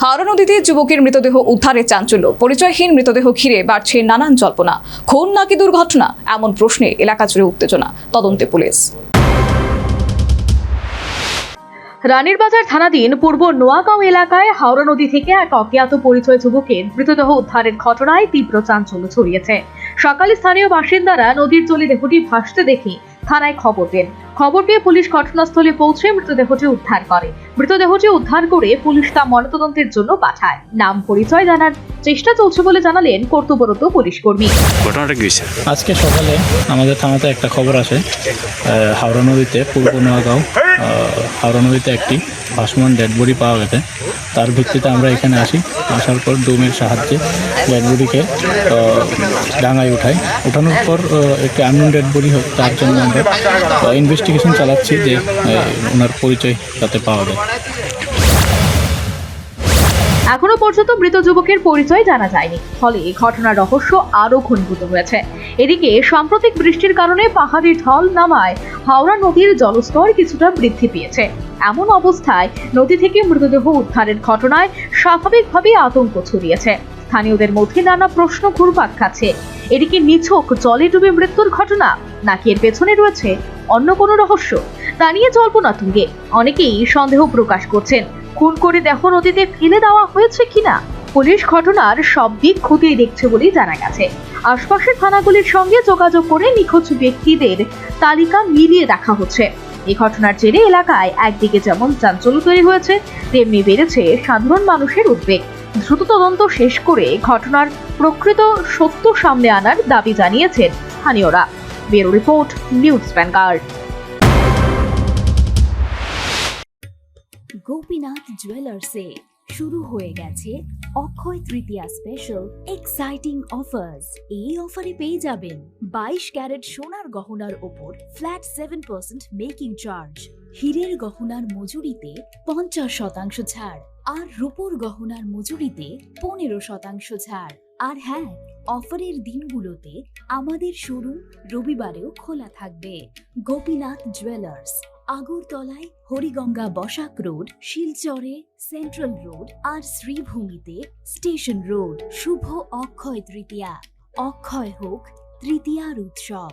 হাওড়া নদীতে যুবকের মৃতদেহ উদ্ধারে চাঞ্চল্য। পরিচয়হীন মৃতদেহ ঘিরে বাড়ছে নানান জল্পনা। খুন নাকি দুর্ঘটনা, এমন প্রশ্নে এলাকা জুড়ে উত্তেজনা। তদন্তে পুলিশ। রানীর বাজার থানাধীন পূর্ব নোয়াগাঁও এলাকায় হাওড়া নদী থেকে এক অজ্ঞাত পরিচয় যুবকের মৃতদেহ উদ্ধারের ঘটনায় তীব্র চাঞ্চল্য ছড়িয়েছে। সকালে স্থানীয় বাসিন্দারা নদীর জলে দেহটি ভাসতে দেখে থানায় খবর দেন। খবর পেয়ে পুলিশ ঘটনাস্থলে পৌঁছে মৃতদেহটি উদ্ধার করে। মৃতদেহটি উদ্ধার করে পুলিশ তা ময়নাতদন্তের জন্য পাঠায়। নাম পরিচয় জানার চেষ্টা চলছে বলে জানালেন কর্তব্যরত পুলিশ কর্মী। ঘটনাটা কি হয়েছে? আজকে সকালে আমাদের থানাতে একটা খবর আসে, হাওড়া নদীতে পূর্ব নোয়াগাঁও হাওড়া নদীতে একটি ভাসমান ডেড বডি পাওয়া গেছে। তার ভিত্তিতে আমরা এখানে আসি। আসার পর ডোমের সাহায্যে ডেড বডিকে ডাঙায় ওঠানোর পর একটি আননোন ডেড বডি হোক, তার জন্য আমরা ইনভেস্টিগেশন চালাচ্ছি যে ওনার পরিচয় যাতে পাওয়া যায়। এখনো পর্যন্ত মৃত যুবকের পরিচয় জানা যায়নি, ফলে ঘটনার রহস্য আরো ঘনীভূত হয়েছে। এদিকে সাম্প্রতিক বৃষ্টির কারণে পাহাড়ি ঢল নামায় হাওড়া নদীর জলস্তর কিছুটা বৃদ্ধি পেয়েছে। এমন অবস্থায় নদী থেকে মৃতদেহ উদ্ধারের ঘটনায় স্বাভাবিকভাবেই আতঙ্ক ছড়িয়েছে। স্থানীয়দের মধ্যে নানা প্রশ্ন ঘুরপাক খাচ্ছে। এদিকে নিছক জলে ডুবে মৃত্যুর ঘটনা, নাকি এর পেছনে রয়েছে অন্য কোনো রহস্য, তা নিয়ে জল্পনা তুঙ্গে। অনেকেই সন্দেহ প্রকাশ করছেন, খুন করে দেহ নদীতে ফেলে দেওয়া হয়েছে কিনা। পুলিশ ঘটনার সব দিক খতিয়ে দেখছে বলেই জানা গেছে। আশপাশের থানাগুলির সঙ্গে যোগাযোগ করে নিখোঁজ ব্যক্তিদের তালিকা মিলিয়ে দেখা হচ্ছে। এই ঘটনার জেরে এলাকায় একদিকে যেমন চাঞ্চল্য তৈরি হয়েছে, তেমনি বেড়েছে সাধারণ মানুষের উদ্বেগ। দ্রুত তদন্ত শেষ করে ঘটনার প্রকৃত সত্য সামনে আনার দাবি জানিয়েছেন স্থানীয়রা। Bureau report, news Vanguard. Gopinath জুয়েলার্সে শুরু হয়ে গেছে Akshaya Tritiya special exciting offers. এই অফারে পেয়ে যাবেন 22 ক্যারেট সোনার গহনার ওপর ফ্ল্যাট 7% মেকিং চার্জ, হীরের গহনার মজুরিতে 50% ছাড়, আর রূপোর গহনার মজুরিতে 15% ছাড়। আর হ্যাঁ, অফারের দিনগুলোতে আমাদের শোরুম রবিবারেও খোলা থাকবে। গোপীনাথ জুয়েলার্স, আগরতলায় হরিগঙ্গা বসাক রোড, শিলচরে সেন্ট্রাল রোড, আর শ্রীভূমিতে স্টেশন রোড। শুভ অক্ষয় তৃতীয়া, অক্ষয় হোক তৃতীয়ার উৎসব।